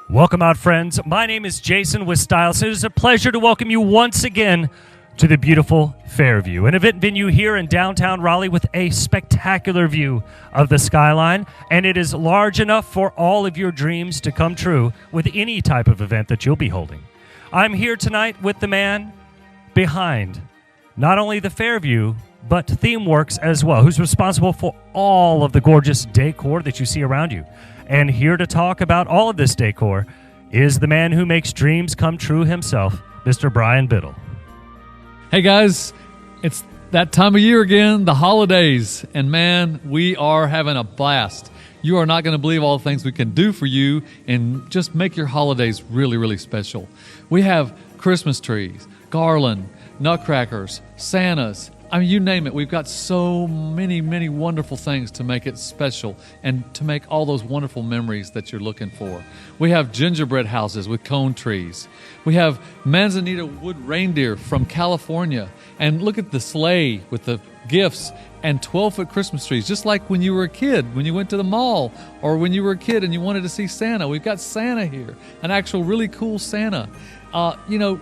Welcome out, friends. My name is Jason with Stylus. It is a pleasure to welcome you once again to the beautiful Fairview, an event venue here in downtown Raleigh with a spectacular view of the skyline, and it is large enough for all of your dreams to come true with any type of event that you'll be holding. I'm here tonight with the man behind not only the Fairview, but Themeworks as well, who's responsible for all of the gorgeous decor that you see around you. And here to talk about all of this decor is the man who makes dreams come true himself, Mr. Brian Biddle. Hey guys, it's that time of year again, the holidays, and man, we are having a blast. You are not going to believe all the things we can do for you and just make your holidays really, really special. We have Christmas trees, garland, nutcrackers, Santas. I mean, you name it. We've got so many, many wonderful things to make it special and to make all those wonderful memories that you're looking for. We have gingerbread houses with cone trees. We have manzanita wood reindeer from California. And look at the sleigh with the gifts and 12-foot Christmas trees, just like when you were a kid, when you went to the mall, or when you were a kid and you wanted to see Santa. We've got Santa here, an actual really cool Santa.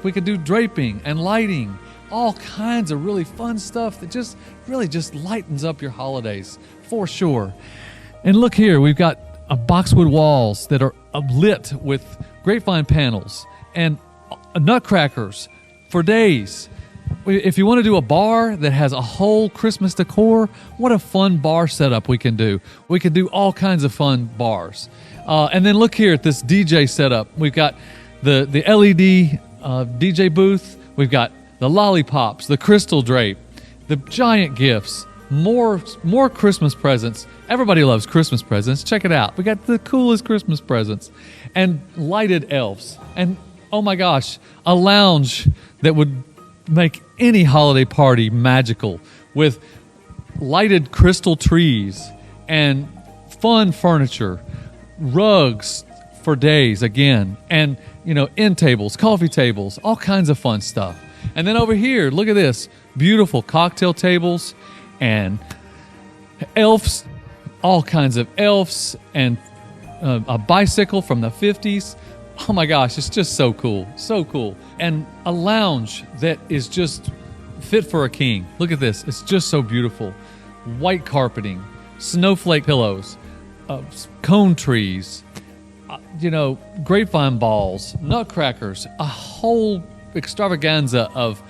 We could do draping and lighting, all kinds of really fun stuff that just really just lightens up your holidays for sure. And look here, we've got boxwood walls that are lit with grapevine panels and nutcrackers for days. If you want to do a bar that has a whole Christmas decor, what a fun bar setup we can do. We can do all kinds of fun bars. And then look here at this DJ setup. We've got the LED DJ booth. We've got the lollipops, the crystal drape, the giant gifts, more Christmas presents. Everybody loves Christmas presents. Check it out. We got the coolest Christmas presents and lighted elves. And oh my gosh, a lounge that would make any holiday party magical with lighted crystal trees and fun furniture, rugs for days again, and end tables, coffee tables, all kinds of fun stuff. And then over here, look at this, beautiful cocktail tables and elves, all kinds of elves, and a bicycle from the 50s. Oh my gosh, it's just so cool, so cool. And a lounge that is just fit for a king. Look at this, it's just so beautiful. White carpeting, snowflake pillows, cone trees, grapevine balls, nutcrackers, a whole extravaganza of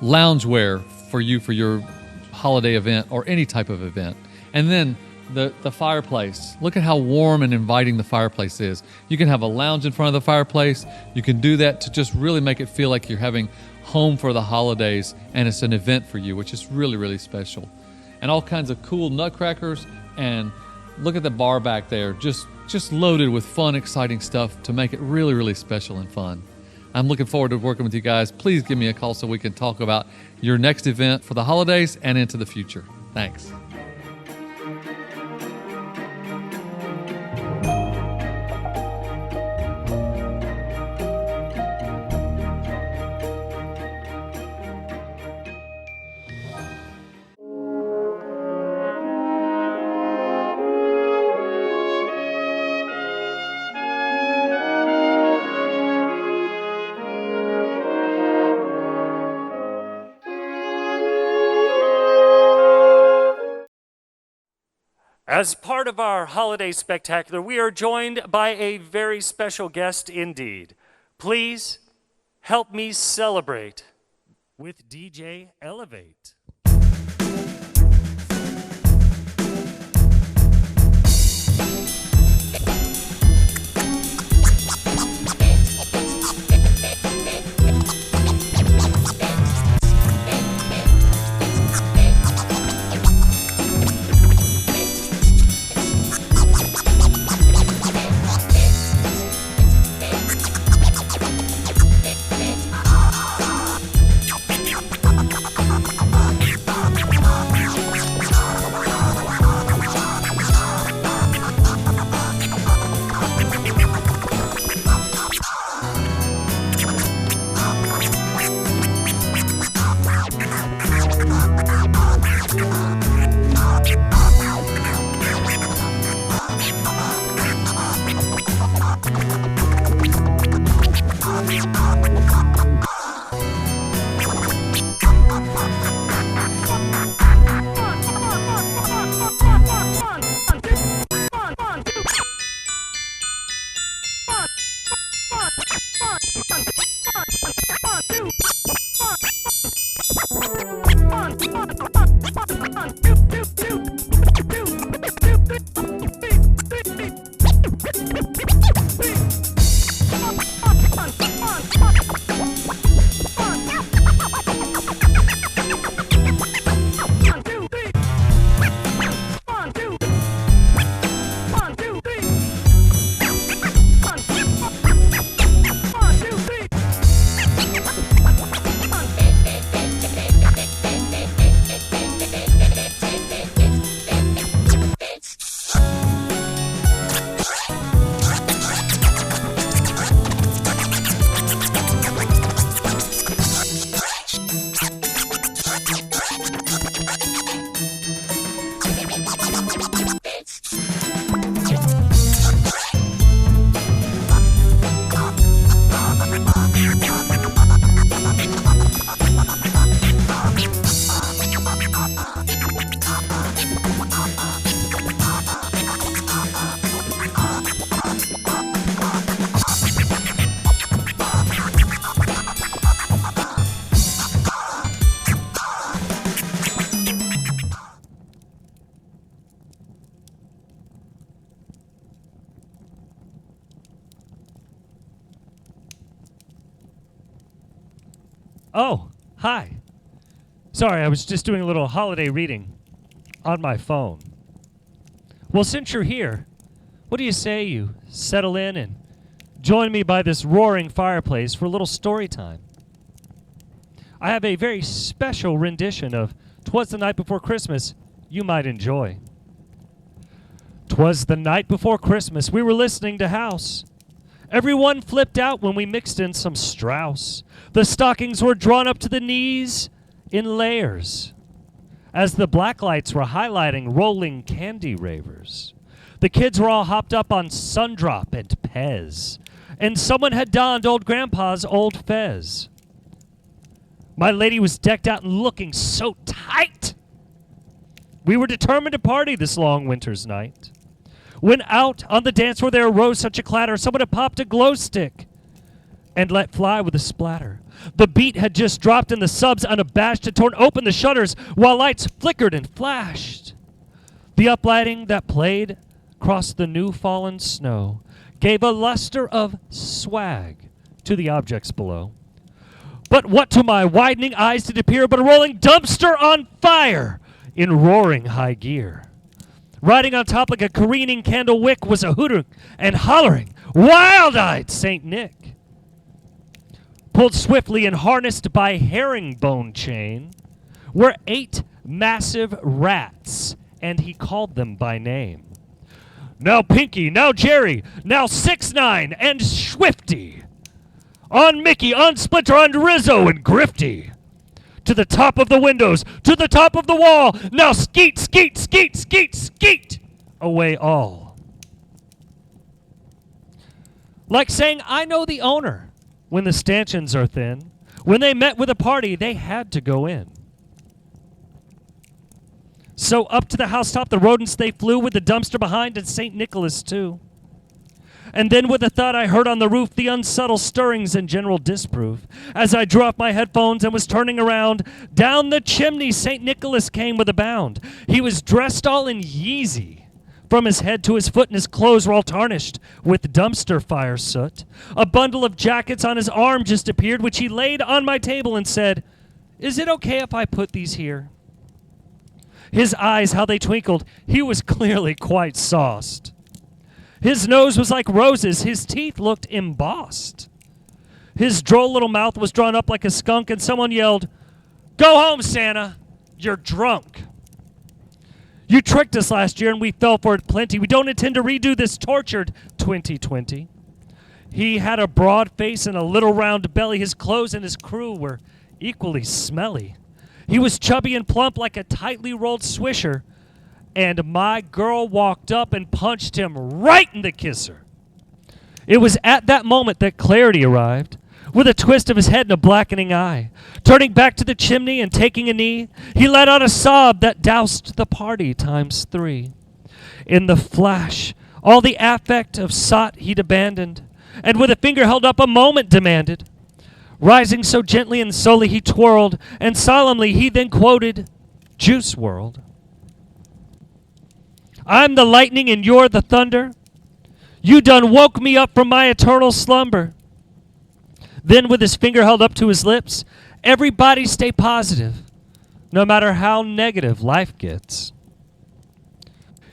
loungewear for you for your holiday event or any type of event. And then the fireplace. Look at how warm and inviting the fireplace is. You can have a lounge in front of the fireplace. You can do that to just really make it feel like you're having home for the holidays and it's an event for you, which is really, really special. And all kinds of cool nutcrackers, and look at the bar back there, just loaded with fun, exciting stuff to make it really, really special and fun. I'm looking forward to working with you guys. Please give me a call so we can talk about your next event for the holidays and into the future. Thanks. As part of our holiday spectacular, we are joined by a very special guest indeed. Please help me celebrate with DJ Elevate. Oh, hi. Sorry, I was just doing a little holiday reading on my phone. Well, since you're here, what do you say you settle in and join me by this roaring fireplace for a little story time? I have a very special rendition of "'Twas the Night Before Christmas" you might enjoy. 'Twas the night before Christmas, we were listening to House. Everyone flipped out when we mixed in some Strauss. The stockings were drawn up to the knees in layers, as the black lights were highlighting rolling candy ravers. The kids were all hopped up on Sundrop and Pez, and someone had donned old Grandpa's old fez. My lady was decked out and looking so tight. We were determined to party this long winter's night. When out on the dance floor there arose such a clatter, someone had popped a glow stick and let fly with a splatter. The beat had just dropped and the subs unabashed had torn open the shutters while lights flickered and flashed. The uplighting that played across the new fallen snow gave a luster of swag to the objects below. But what to my widening eyes did appear but a rolling dumpster on fire in roaring high gear. Riding on top like a careening candle wick was a hooting and hollering, wild-eyed St. Nick. Pulled swiftly and harnessed by herringbone chain were 8 massive rats, and he called them by name. Now Pinky, now Jerry, now 6-9 and Swifty. On Mickey, on Splinter, on Rizzo and Grifty. To the top of the windows, to the top of the wall. Now skeet, skeet, skeet, skeet, skeet. Away all. Like saying, I know the owner. When the stanchions are thin. When they met with a party, they had to go in. So up to the housetop the rodents they flew with the dumpster behind and St. Nicholas too. And then with a thud I heard on the roof the unsubtle stirrings and general disproof. As I drew off my headphones and was turning around, down the chimney St. Nicholas came with a bound. He was dressed all in Yeezy. From his head to his foot and his clothes were all tarnished with dumpster fire soot. A bundle of jackets on his arm just appeared, which he laid on my table and said, "Is it okay if I put these here?" His eyes, how they twinkled, he was clearly quite sauced. His nose was like roses, his teeth looked embossed. His droll little mouth was drawn up like a skunk, and someone yelled, "Go home, Santa, you're drunk. You tricked us last year and we fell for it plenty. We don't intend to redo this tortured 2020. He had a broad face and a little round belly. His clothes and his crew were equally smelly. He was chubby and plump like a tightly rolled swisher. And my girl walked up and punched him right in the kisser. It was at that moment that clarity arrived, with a twist of his head and a blackening eye. Turning back to the chimney and taking a knee, he let out a sob that doused the party times 3. In the flash, all the affect of sot he'd abandoned, and with a finger held up a moment demanded. Rising so gently and slowly he twirled, and solemnly he then quoted Juice WRLD. I'm the lightning and you're the thunder. You done woke me up from my eternal slumber. Then with his finger held up to his lips, everybody stay positive, no matter how negative life gets.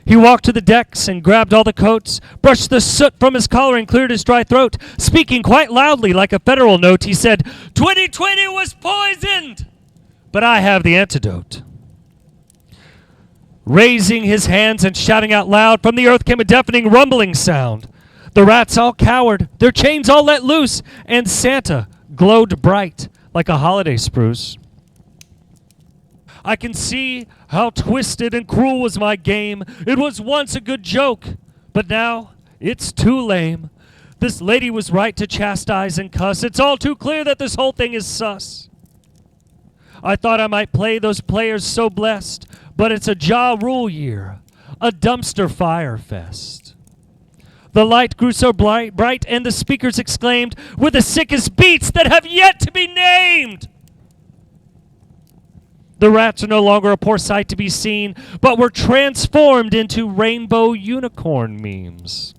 He walked to the decks and grabbed all the coats, brushed the soot from his collar and cleared his dry throat. Speaking quite loudly like a federal note, he said, 2020 was poisoned, but I have the antidote. Raising his hands and shouting out loud, from the earth came a deafening rumbling sound. The rats all cowered, their chains all let loose, and Santa glowed bright like a holiday spruce. I can see how twisted and cruel was my game. It was once a good joke, but now it's too lame. This lady was right to chastise and cuss. It's all too clear that this whole thing is sus. I thought I might play those players so blessed, but it's a Ja Rule year, a dumpster fire fest. The light grew so bright, and the speakers exclaimed, "We're the sickest beats that have yet to be named!" The rats are no longer a poor sight to be seen, but were transformed into rainbow unicorn memes.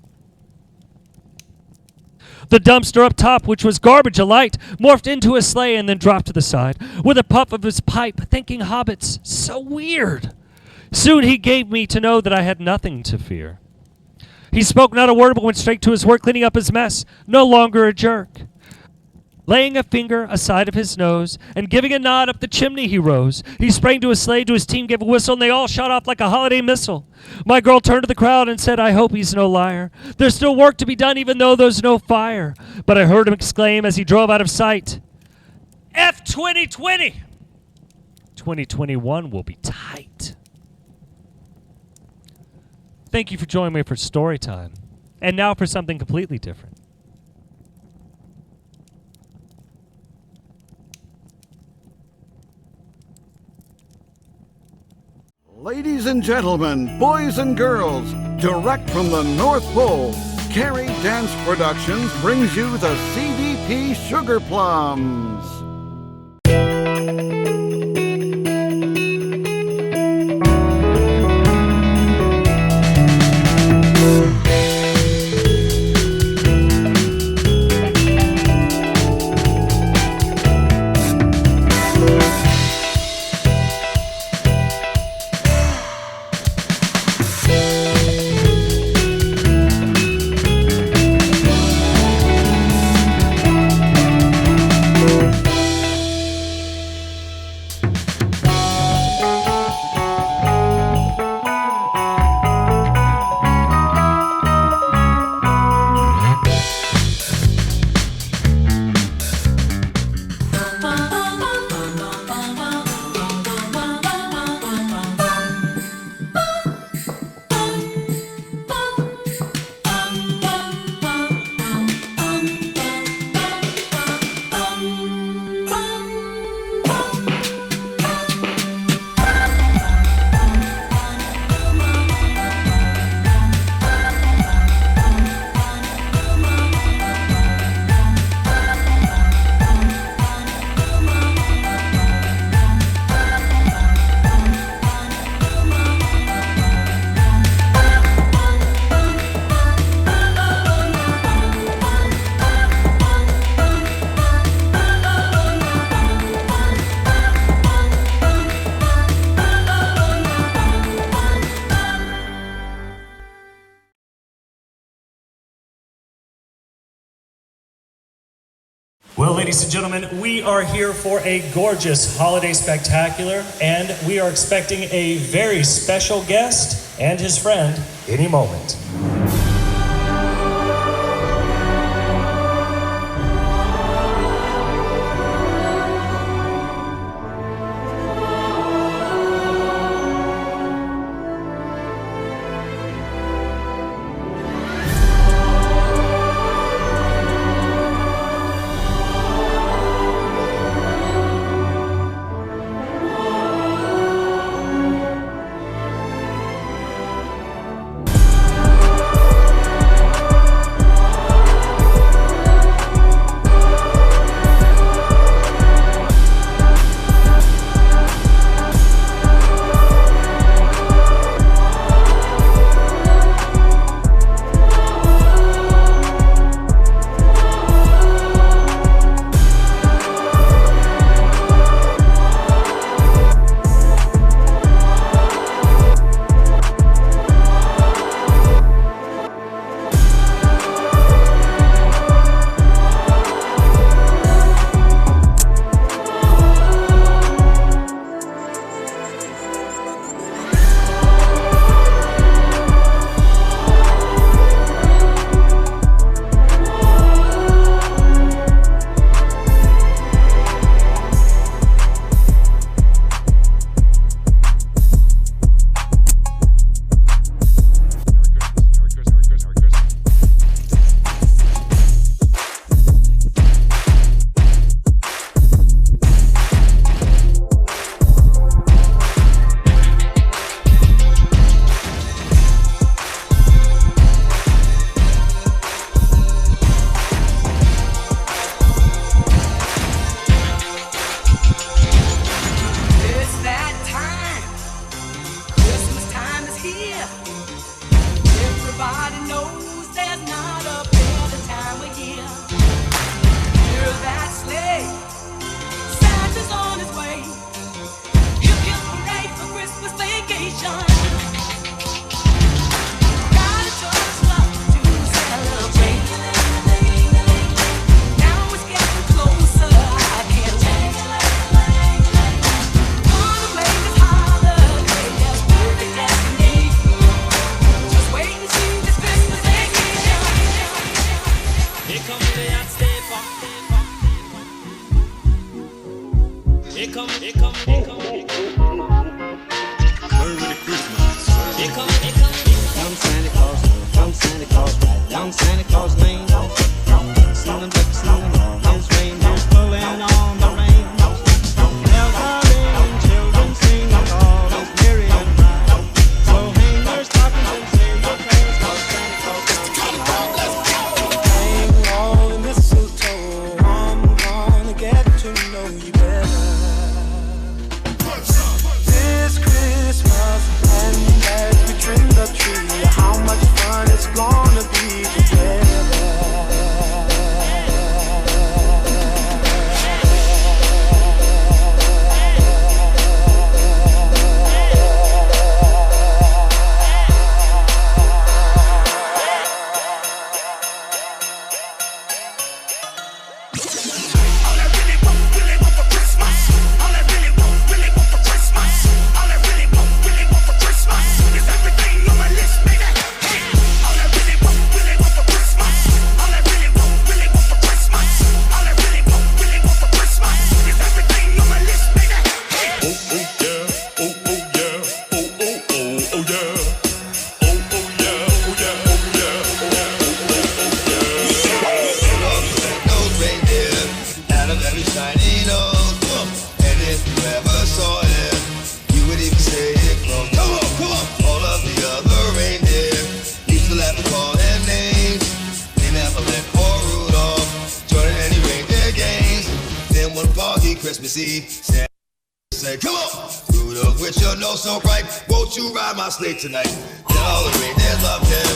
The dumpster up top, which was garbage alight, morphed into a sleigh and then dropped to the side, with a puff of his pipe, thinking hobbits, so weird. Soon he gave me to know that I had nothing to fear. He spoke not a word, but went straight to his work, cleaning up his mess, no longer a jerk. Laying a finger aside of his nose, and giving a nod up the chimney he rose. He sprang to his sleigh, to his team gave a whistle, and they all shot off like a holiday missile. My girl turned to the crowd and said, I hope he's no liar. There's still work to be done, even though there's no fire. But I heard him exclaim as he drove out of sight, F 2020! 2021 will be tight. Thank you for joining me for story time. And now for something completely different. Ladies and gentlemen, boys and girls, direct from the North Pole, Carrie Dance Productions brings you the CDP Sugar Plums. Well, ladies and gentlemen, we are here for a gorgeous holiday spectacular, and we are expecting a very special guest and his friend any moment. on Santa Claus Lane. Snowing, but snowing on his reindeers pulling on the reins. Bells are ringing, children sing, all is merry and bright. So hang your stockings and say your prayers, 'cause Santa Claus comes tonight. Hang all the mistletoe, I'm gonna get to know you better. This Christmas, and as we trim the tree, how much fun it's gonna be together. Christmas Eve, Santa say, come on, Rudolph, with your nose so bright, won't you ride my sleigh tonight? Then all the reindeers loved him,